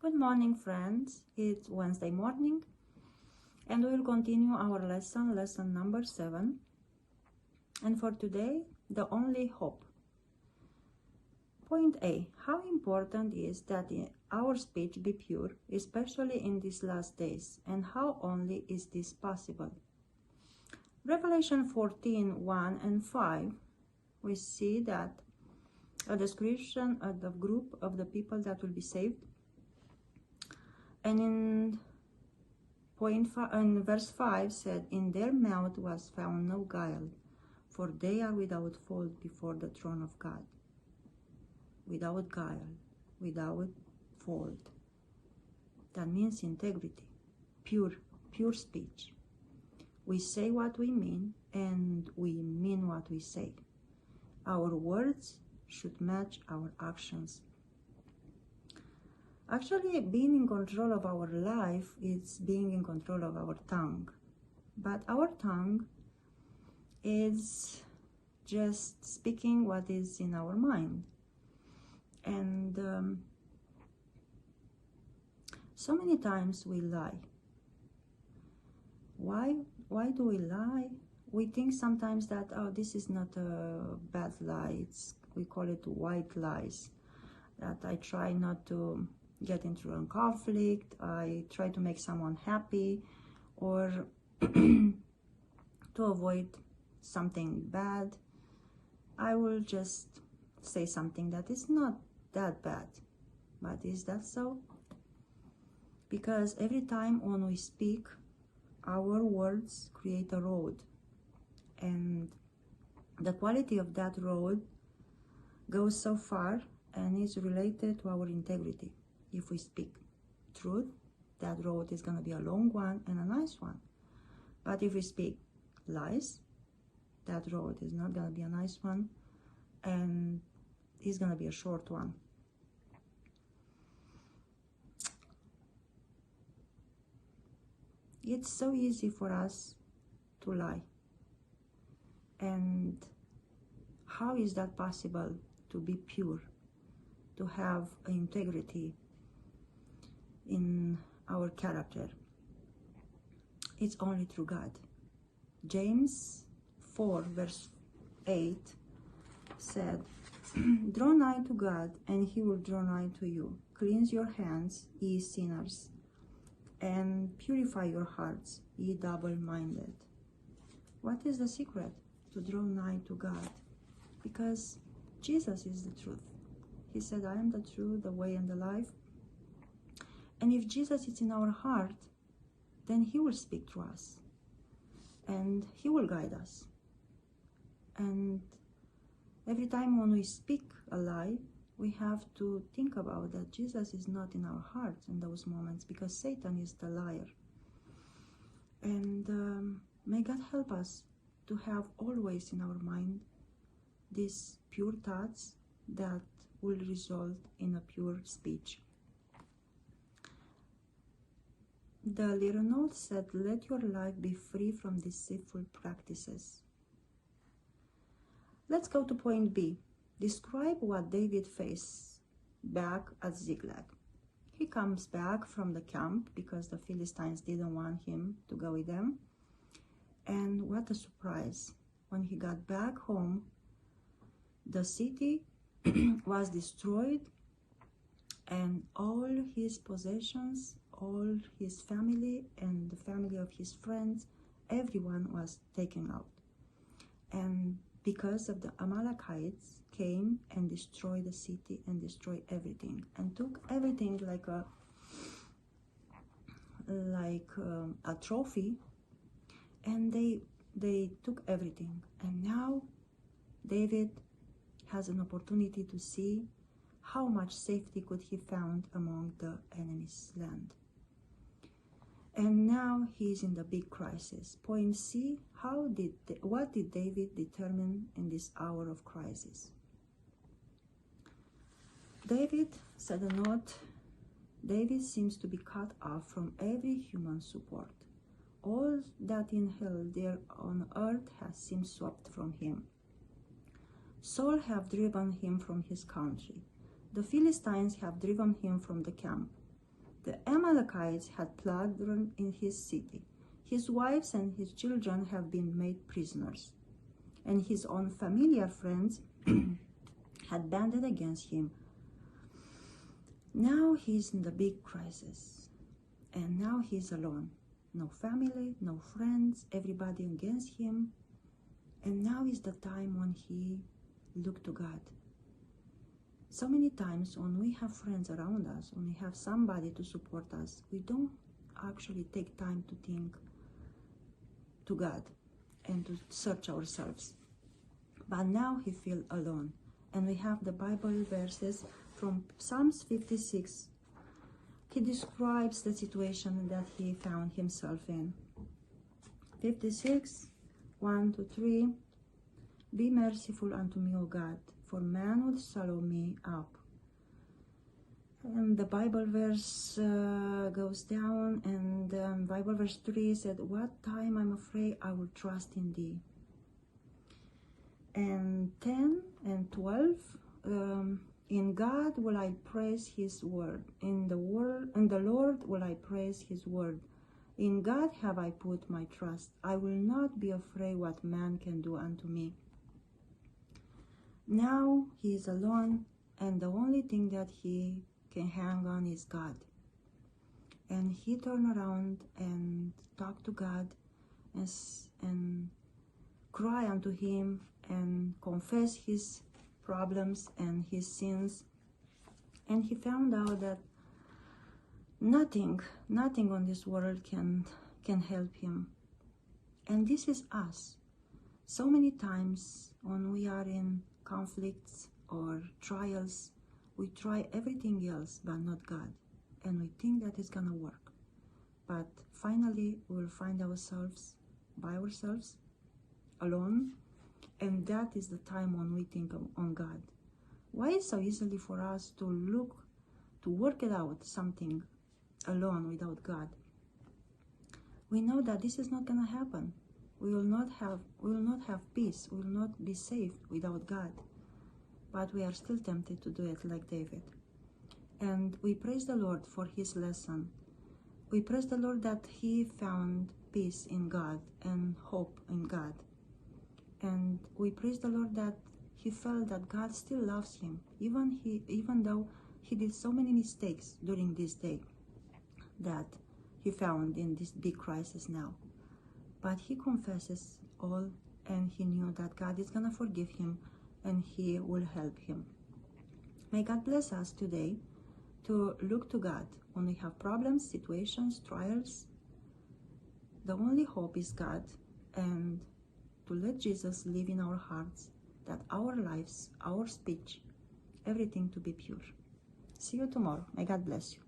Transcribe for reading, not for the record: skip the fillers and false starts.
Good morning, friends. It's Wednesday morning, and we will continue our lesson number 7. And for today, the only hope. Point A. How important is that our speech be pure, especially in these last days, and how only is this possible? Revelation 14:1 and 5, we see that a description of the group of the people that will be saved. And in verse 5 said, "In their mouth was found no guile, for they are without fault before the throne of God." Without guile, without fault. That means integrity, pure speech. We say what we mean, and we mean what we say. Our words should match our actions. Actually, being in control of our life is being in control of our tongue. But our tongue is just speaking what is in our mind. And so many times we lie. Why do we lie? We think sometimes that, oh, this is not a bad lie. We call it white lies. That I try not to get into a conflict, I try to make someone happy, or to avoid something bad, I will just say something that is not that bad. But is that so? Because every time when we speak, our words create a road, and the quality of that road goes so far and is related to our integrity. If we speak truth, that road is going to be a long one and a nice one. But if we speak lies, that road is not going to be a nice one and it's going to be a short one. It's so easy for us to lie. And how is that possible, to be pure, to have integrity in our character? It's only through God. James 4 verse 8 said, "Draw nigh to God, and he will draw nigh to you. Cleanse your hands, ye sinners, and purify your hearts, ye double-minded." What is the secret to draw nigh to God? Because Jesus is the truth. He said, "I am the truth, the way, and the life." And if Jesus is in our heart, then he will speak to us. And he will guide us. And every time when we speak a lie, we have to think about that Jesus is not in our hearts in those moments, because Satan is the liar. And may God help us to have always in our mind these pure thoughts that will result in a pure speech. The little note said, "Let your life be free from deceitful practices." Let's go to point B. Describe what David faced back at Ziklag. He comes back from the camp because the Philistines didn't want him to go with them. And what a surprise. When he got back home, the city was destroyed, and all his possessions, all his family, and the family of his friends, everyone was taken out. And because of the Amalekites came and destroyed the city and destroyed everything and took everything like a trophy, and they took everything. And now David has an opportunity to see how much safety could he found among the enemy's land. And now he is in the big crisis. Point C, what did David determine in this hour of crisis? David said a note, "David seems to be cut off from every human support. All that in hell there on earth has seemed swept from him. Saul have driven him from his country. The Philistines have driven him from the camp. The Amalekites had plundered in his city. His wives and his children have been made prisoners, and his own familiar friends had banded against him. Now he's in the big crisis, and now he's alone. No family, no friends, everybody against him. And now is the time when he looked to God. So many times when we have friends around us, when we have somebody to support us, we don't actually take time to think to God and to search ourselves. But now he feels alone. And we have the Bible verses from Psalms 56. He describes the situation that he found himself in. 56, 1-3. Be merciful unto me, O God, for man would swallow me up. And the Bible verse goes down, and Bible verse 3 said, what time I'm afraid, I will trust in thee. And 10 and 12, in God will I praise his word. In the Lord will I praise his word. In God have I put my trust. I will not be afraid what man can do unto me. Now he is alone, and the only thing that he can hang on is God. And he turned around and talked to God and cry unto him and confess his problems and his sins. And he found out that nothing on this world can help him. And this is us. So many times when we are in conflicts or trials, we try everything else but not God, and we think that it's gonna work. But finally we'll find ourselves by ourselves, alone, and that is the time when we think on God. Why is so easily for us to work it out, something alone without God? We know that this is not gonna happen. We will not have peace. We will not be safe without God. But we are still tempted to do it like David. And we praise the Lord for his lesson. We praise the Lord that he found peace in God and hope in God. And we praise the Lord that he felt that God still loves him, even though he did so many mistakes during this day that he found in this big crisis now. But he confesses all, and he knew that God is gonna forgive him and he will help him. May God bless us today to look to God when we have problems, situations, trials. The only hope is God, and to let Jesus live in our hearts, that our lives, our speech, everything to be pure. See you tomorrow. May God bless you.